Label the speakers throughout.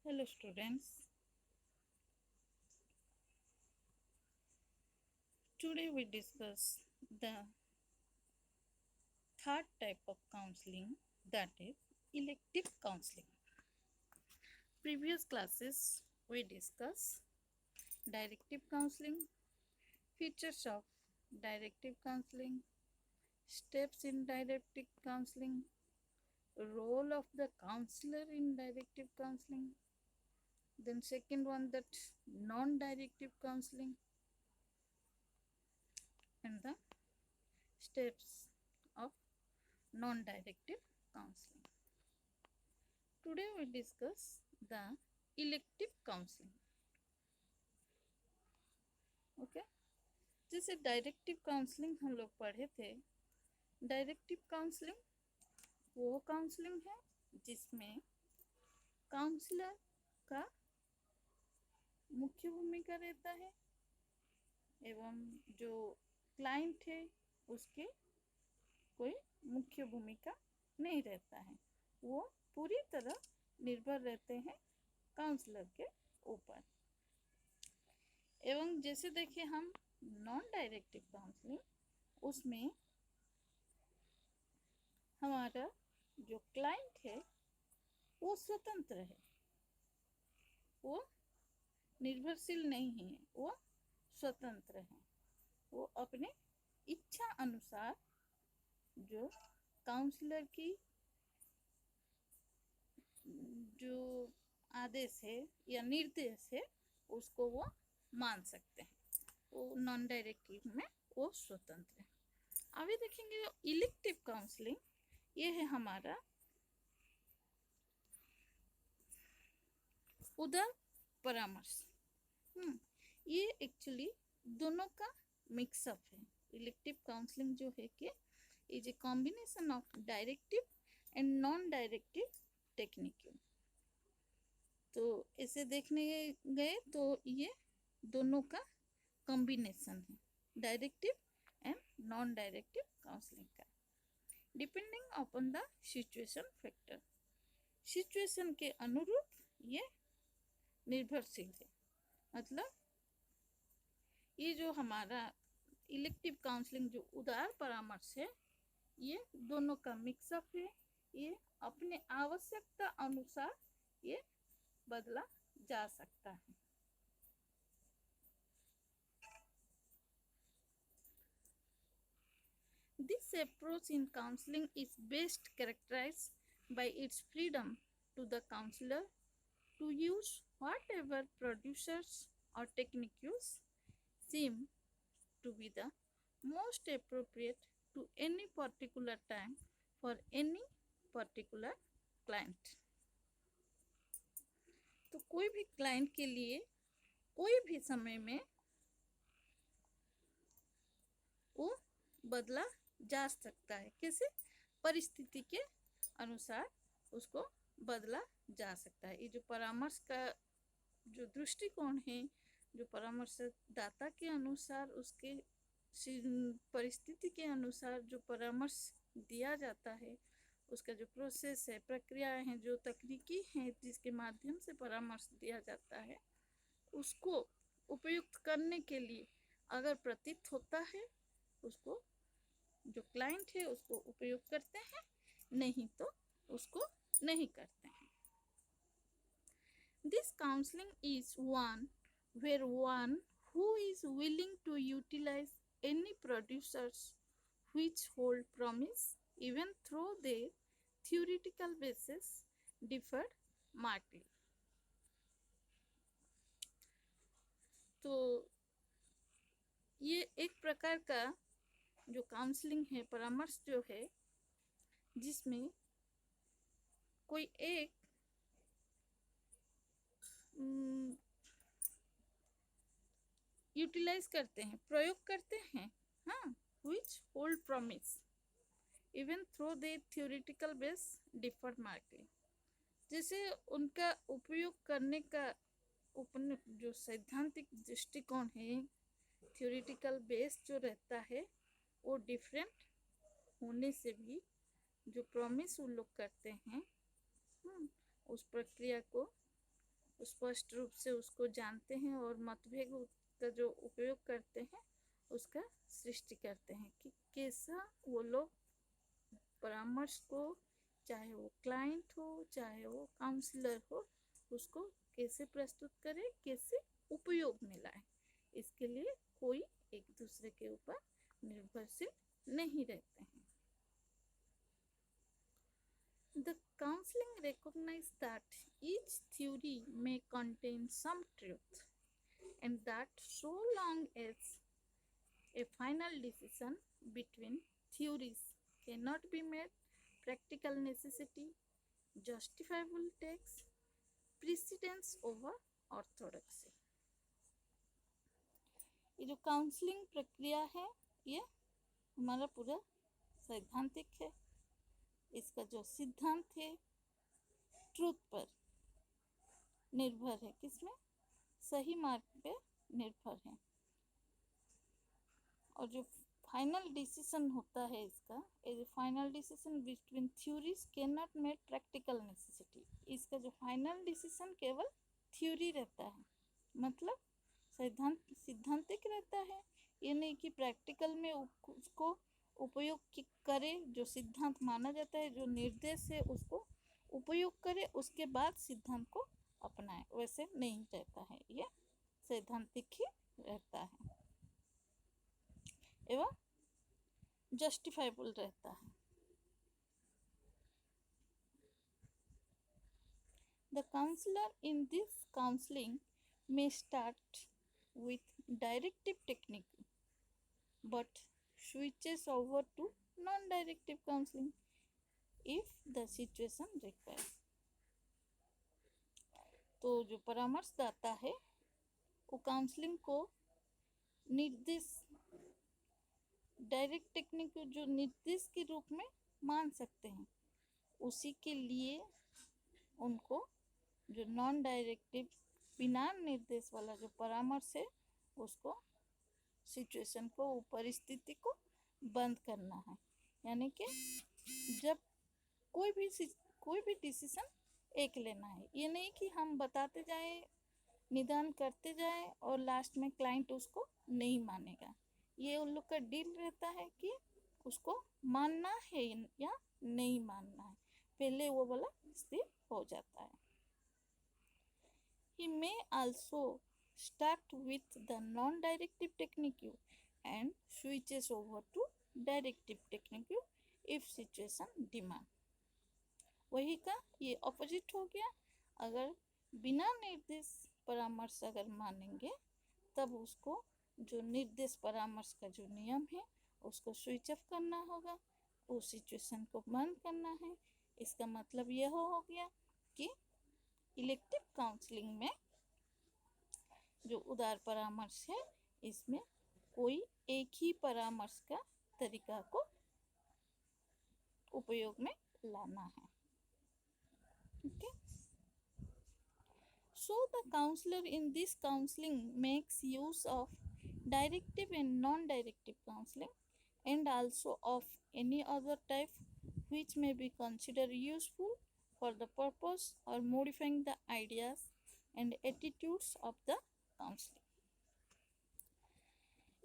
Speaker 1: Hello students, today we discuss the third type of counseling, that is elective counseling. Previous classes we discuss directive counseling, features of directive counseling, steps in directive counseling, role of the counselor in directive counseling, then second one, that non-directive counseling, and the steps of non-directive counseling. Today we discuss the elective counseling. Okay, जैसे directive counselling हम लोग पढ़े थे। Directive counselling वो counselling है जिसमें counsellor का मुख्य भूमिका रहता है एवं जो क्लाइंट है उसके कोई मुख्य भूमिका नहीं रहता है। वो पूरी तरह निर्भर रहते हैं काउंसलर के ऊपर। एवं जैसे देखिए हम नॉन डायरेक्टिव काउंसलिंग, उसमें हमारा जो क्लाइंट है वो स्वतंत्र है, वो निर्भरशील नहीं है, वो स्वतंत्र है। वो अपने इच्छा अनुसार जो काउंसलर की जो आदेश है या निर्देश है उसको वो मान सकते हैं। वो नॉन डायरेक्टिव में वो स्वतंत्र है। अभी देखेंगे इलेक्टिव काउंसलिंग, ये है हमारा उदार परामर्श। ये एक्चुअली दोनों का मिक्सअप है। इलेक्टिव काउंसलिंग जो है कि is a combination of directive and non directive technique. तो इसे देखने गए तो ये दोनों का कॉम्बिनेशन है, directive and non directive counselling का, depending upon the situation factor. Situation के अनुरूप ये निर्भरशील है। मतलब ये जो हमारा इलेक्टिव काउंसलिंग जो उदार परामर्श है, ये दोनों का मिक्सअप है। ये अपने आवश्यकता अनुसार ये बदला जा सकता है। This approach in counseling is best characterized by its freedom to the counselor to use whatever producers or techniques seem to be the most appropriate to any particular time for any particular client। तो कोई भी client के लिए कोई भी समय में वो बदला जा सकता है। कैसे? परिस्थिति के अनुसार उसको बदला जा सकता है। ये जो परामर्श का जो दृष्टिकोण है, जो परामर्शदाता के अनुसार उसके परिस्थिति के अनुसार जो परामर्श दिया जाता है, उसका जो प्रोसेस है, प्रक्रियाएं हैं, जो तकनीकी हैं जिसके माध्यम से परामर्श दिया जाता है, उसको उपयुक्त करने के लिए अगर प्रतीत होता है उसको जो क्लाइंट है उसको उपयोग करते हैं, नहीं तो उसको नहीं करते हैं। This counseling is one where one who is willing to utilize any producers which hold promise even though their theoretical basis differed markedly। तो ये एक प्रकार का जो काउंसलिंग है, परामर्श जो है, जिसमें कोई एक यूटिलाइज करते हैं, प्रयोग करते हैं, हाँ, which hold promise even though their theoretical base differed markedly। जैसे उनका उपयोग करने का जो सैद्धांतिक दृष्टिकोण है, थियोरिटिकल बेस जो रहता है, वो डिफरेंट होने से भी जो प्रॉमिस वो लोग करते हैं उस प्रक्रिया को स्पष्ट रूप से उसको जानते हैं और मतभेद का जो उपयोग करते हैं उसका सृष्टि करते हैं कि कैसा वो लोग परामर्श को, चाहे वो क्लाइंट हो चाहे वो काउंसलर हो, उसको कैसे प्रस्तुत करें, कैसे उपयोग में लाए। इसके लिए कोई एक दूसरे के ऊपर निर्भरशील नहीं रहते हैं। The counseling recognizes that each theory may contain some truth, and that so long as a final decision between theories cannot be made, practical necessity justifiable takes precedence over orthodoxy. ये जो काउंसलिंग प्रक्रिया है ये हमारा पूरा सैद्धांतिक है। इसका जो सिद्धांत है ट्रूथ पर निर्भर है, किसमें, सही मार्ग पे निर्भर है। और जो फाइनल डिसीजन होता है इसका, final decision between theories can not made practical necessity. इसका जो फाइनल डिसीजन केवल थ्योरी रहता है, मतलब सिद्धांतिक रहता है। ये नहीं कि प्रैक्टिकल में उसको उपयोग करे, जो सिद्धांत माना जाता है, जो निर्देश है उसको उपयोग करे, उसके बाद सिद्धांत को अपनाए, वैसे नहीं रहता है। ये सैद्धांतिक ही रहता है एवं जस्टिफाइबल रहता है। The counselor in this counseling may start with directive technique but switches over to non-directive counseling if the situation requires. तो जो परामर्शदाता है वो काउंसलिंग को निर्देश, डायरेक्ट टेक्निक जो निर्देश के रूप में मान सकते हैं, उसी के लिए उनको जो नॉन डायरेक्टिव बिना निर्देश वाला जो परामर्श है उसको, सिचुएशन को, परिस्थिति को बंद करना है। यानी कि जब कोई भी डिसीजन एक लेना है, ये नहीं कि हम बताते जाएं, निदान करते जाएं और लास्ट में क्लाइंट उसको नहीं मानेगा। ये उन लोग का डील रहता है कि उसको मानना है या नहीं मानना है, पहले वो वाला स्थिर हो जाता है। He may also start with the non-directive technique and switches over to directive technique if situation demand. वही का ये ऑपोजिट हो गया। अगर बिना निर्देश परामर्श अगर मानेंगे तब उसको जो निर्देश परामर्श का जो नियम है उसको स्विच ऑफ करना होगा, उस सिचुएशन को बंद करना है। इसका मतलब यह हो गया कि इलेक्टिव काउंसलिंग में जो उदार परामर्श है इसमें कोई एक ही परामर्श का तरीका को उपयोग में लाना है। Okay? So the counselor in this counseling makes use of directive and non-directive counseling and also of any other type which may be considered useful for the purpose or modifying the ideas and attitudes of the counselling.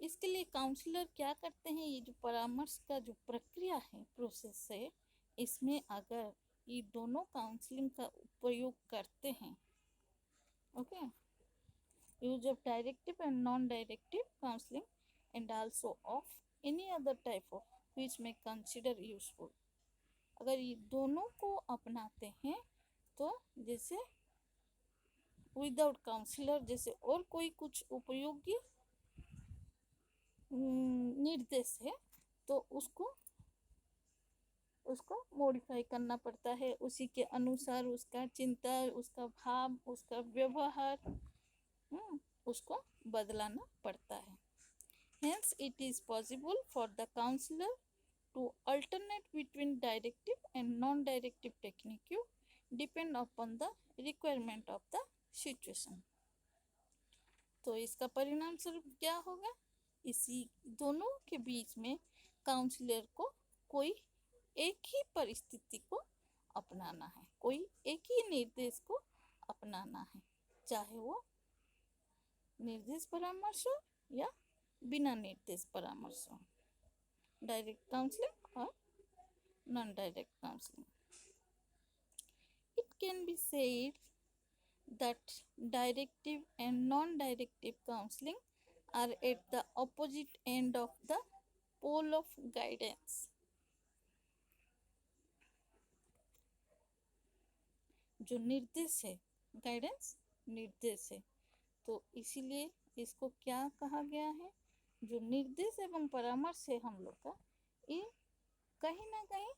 Speaker 1: इसके लिए counsellor क्या करते हैं, ये जो परामर्श का जो प्रक्रिया है, प्रोसेस है, इसमें अगर ये दोनों काउंसलिंग का उपयोग करते हैं, okay, use of directive and non directive counselling and also of any other type of which में कंसिडर यूजफुल, अगर ये दोनों को अपनाते हैं तो जैसे विदाउट काउंसलर जैसे और कोई कुछ उपयोगी निर्देश है तो उसको मॉडिफाई करना पड़ता है, उसी के अनुसार उसका चिंता, उसका भाव, उसका व्यवहार उसको बदलाना पड़ता है। Hence it is possible for the counselor to alternate between directive and non-directive technique depend upon the requirement of the situation. तो इसका परिणाम स्वरूप क्या होगा, इसी दोनों के बीच में काउंसलर को कोई एक ही परिस्थिति को अपनाना है, कोई एक ही निर्देश को अपनाना है। चाहे वो निर्देश परामर्श हो या बिना निर्देश परामर्श हो, डायरेक्ट काउंसलिंग और non direct counselling. It can be said that directive and non-directive counseling are at the opposite end of the pole of guidance. जो निर्देश है, गाइडेंस निर्देश है, तो इसीलिए इसको क्या कहा गया है, जो निर्देश एवं परामर्श है हम लोग का, ये कहीं ना कहीं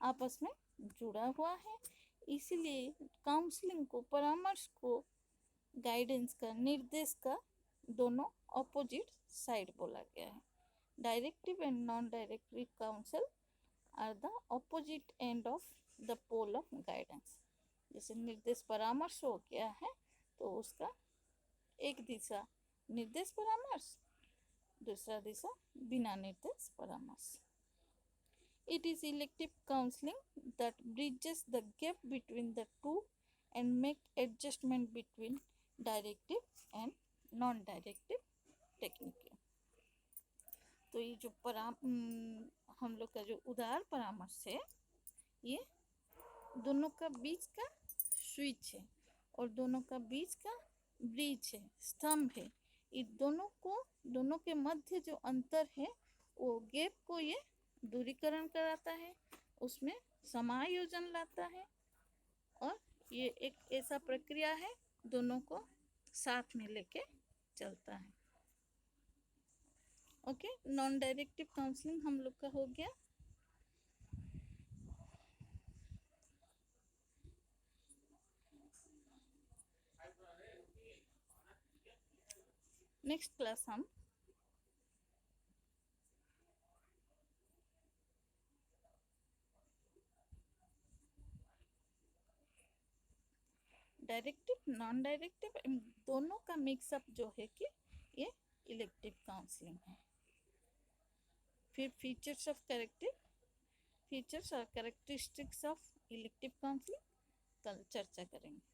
Speaker 1: आपस में जुड़ा हुआ है. इसीलिए काउंसलिंग को, परामर्श को गाइडेंस का, निर्देश का दोनों ऑपोजिट साइड बोला गया है. Directive and non directive counsel are the opposite end of the pole of guidance. जैसे निर्देश परामर्श हो गया है तो उसका एक दिशा निर्देश परामर्श, दूसरा दिशा बिना निर्देश परामर्श. It is elective counseling that bridges the gap between the two and make adjustment between directive and non-directive technique. तो ये जो हम लोग का जो उदार परामर्श है, ये दोनों का बीच का स्विच है और दोनों का बीच का ब्रिज है, स्तंभ है. इन दोनों के मध्य जो अंतर है वो गैप को ये दूरीकरण कराता है, उसमें समायोजन लाता है और ये एक ऐसा प्रक्रिया है दोनों को साथ में लेके चलता है. ओके, नॉन डायरेक्टिव काउंसलिंग हम लोग का हो गया. नेक्स्ट क्लास हम डायरेक्टिव, नॉन डायरेक्टिव दोनों का मिक्सअप जो है कि ये इलेक्टिव काउंसलिंग है. फिर फीचर्स और कैरेक्टरिस्टिक्स ऑफ इलेक्टिव काउंसलिंग कल चर्चा करेंगे.